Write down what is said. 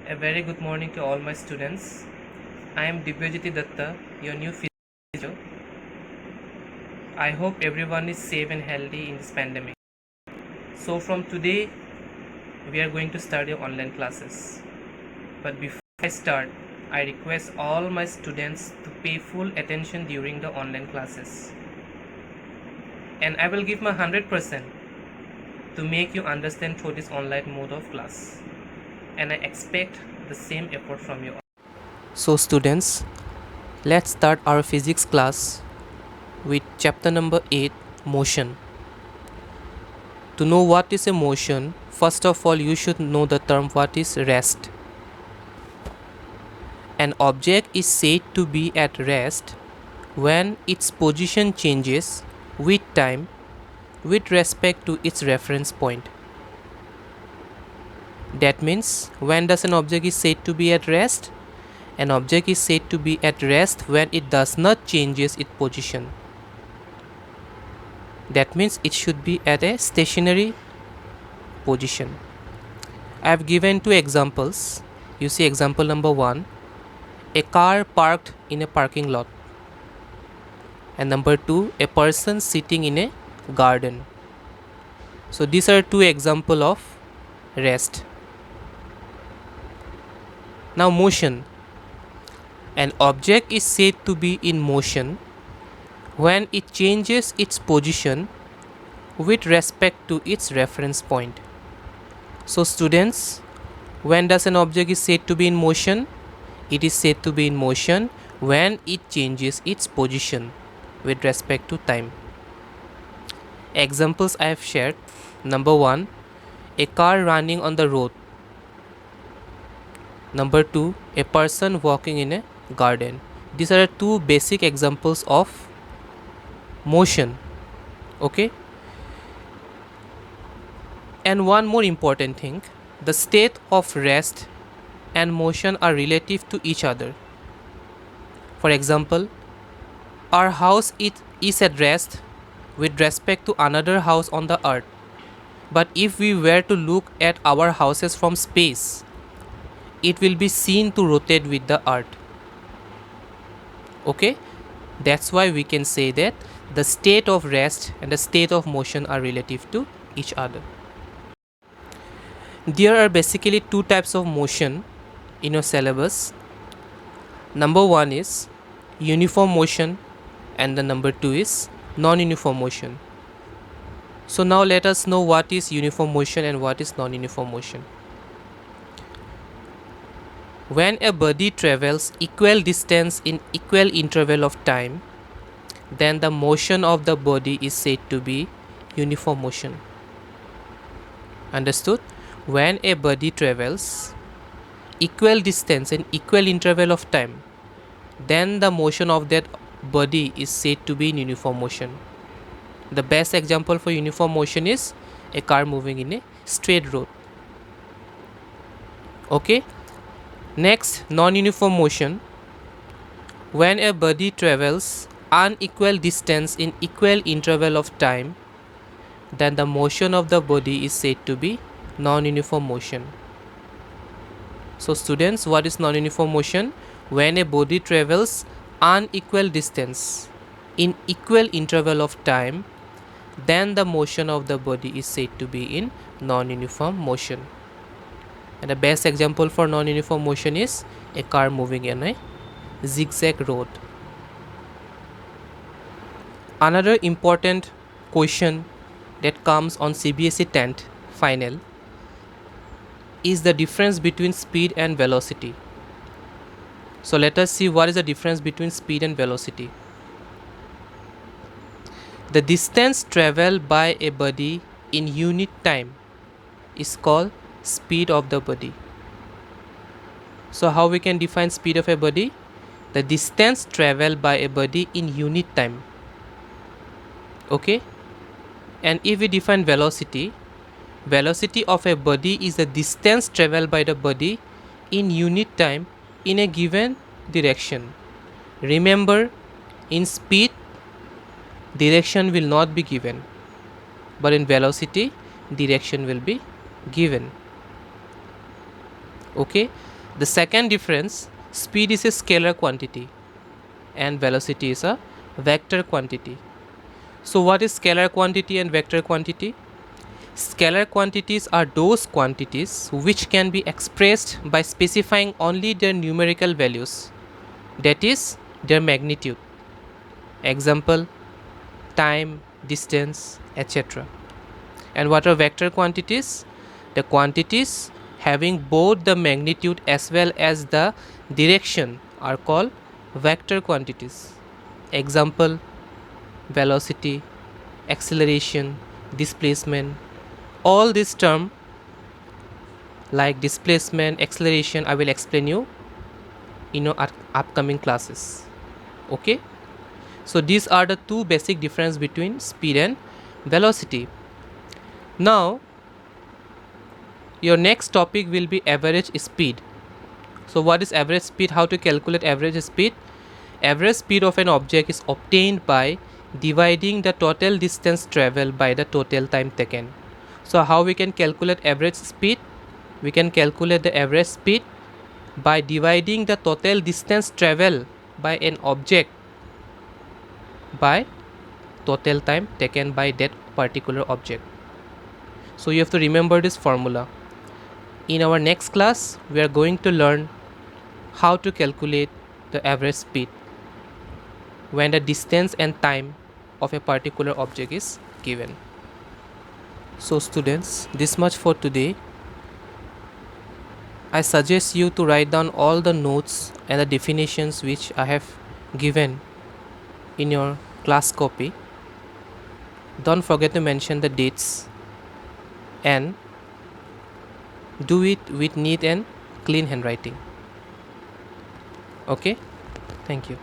A very good morning to all my students. I am Dibyajiti Datta, your new physics teacher. I hope everyone is safe and healthy in this pandemic. So from today, we are going to start your online classes. But before I start, I request all my students to pay full attention during the online classes. And I will give my 100% to make you understand through this online mode of class. And I expect the same effort from you. So students, let's start our physics class with chapter number 8, motion. To know what is a motion, first of all you should know the term what is rest. An object is said to be at rest when its position changes with time with respect to its reference point. That means when does an object is said to be at rest? An object is said to be at rest when it does not changes its position. That means it should be at a stationary position. I have given two examples. You see example number 1, a car parked in a parking lot, and number 2, a person sitting in a garden. So these are two examples of rest. Now motion. An object is said to be in motion when it changes its position with respect to its reference point. So students, when does an object is said to be in motion? It is said to be in motion when it changes its position with respect to time. Examples I have shared. Number 1, a car running on the road. Number 2, a person walking in a garden. These are two basic examples of motion. Okay. And one more important thing, the state of rest and motion are relative to each other. For example, our house is at rest with respect to another house on the earth. But if we were to look at our houses from space, it will be seen to rotate with the earth. Okay, that's why we can say that the state of rest and the state of motion are relative to each other. There are basically two types of motion in your syllabus. Number 1 is uniform motion and the number 2 is non-uniform motion. So now let us know what is uniform motion and what is non-uniform motion. When a body travels equal distance in equal interval of time, then the motion of the body is said to be uniform motion. Understood? When a body travels equal distance in equal interval of time, then the motion of that body is said to be in uniform motion. The best example for uniform motion is a car moving in a straight road. Okay. Next, non-uniform motion. When a body travels unequal distance in equal interval of time, then the motion of the body is said to be non-uniform motion. So students, what is non-uniform motion? When a body travels unequal distance in equal interval of time, then the motion of the body is said to be in non-uniform motion. And the best example for non-uniform motion is a car moving in a zigzag road. Another important question that comes on CBSE 10th final is the difference between speed and velocity. So let us see what is the difference between speed and velocity. The distance traveled by a body in unit time is called speed of the body. So how we can define speed of a body? The distance traveled by a body in unit time. Okay. And if we define velocity, velocity of a body is the distance traveled by the body in unit time in a given direction. Remember, in speed, direction will not be given, but in velocity, direction will be given. Okay, the second difference, speed is a scalar quantity and velocity is a vector quantity. So what is scalar quantity and vector quantity? Scalar quantities are those quantities which can be expressed by specifying only their numerical values, that is, their magnitude. Example, time, distance, etc. And what are vector quantities? The quantities having both the magnitude as well as the direction are called vector quantities. Example, velocity, acceleration, displacement. All these terms like displacement, acceleration, I will explain you in your upcoming classes. Okay, so these are the two basic difference between speed and velocity. Now your next topic will be average speed. So what is average speed? How to calculate average speed? Average speed of an object is obtained by dividing the total distance traveled by the total time taken. So how we can calculate average speed? We can calculate the average speed by dividing the total distance traveled by an object by total time taken by that particular object. So you have to remember this formula. In our next class, we are going to learn how to calculate the average speed when the distance and time of a particular object is given. So students, this much for today. I suggest you to write down all the notes and the definitions which I have given in your class copy. Don't forget to mention the dates and do it with neat and clean handwriting. Okay, thank you.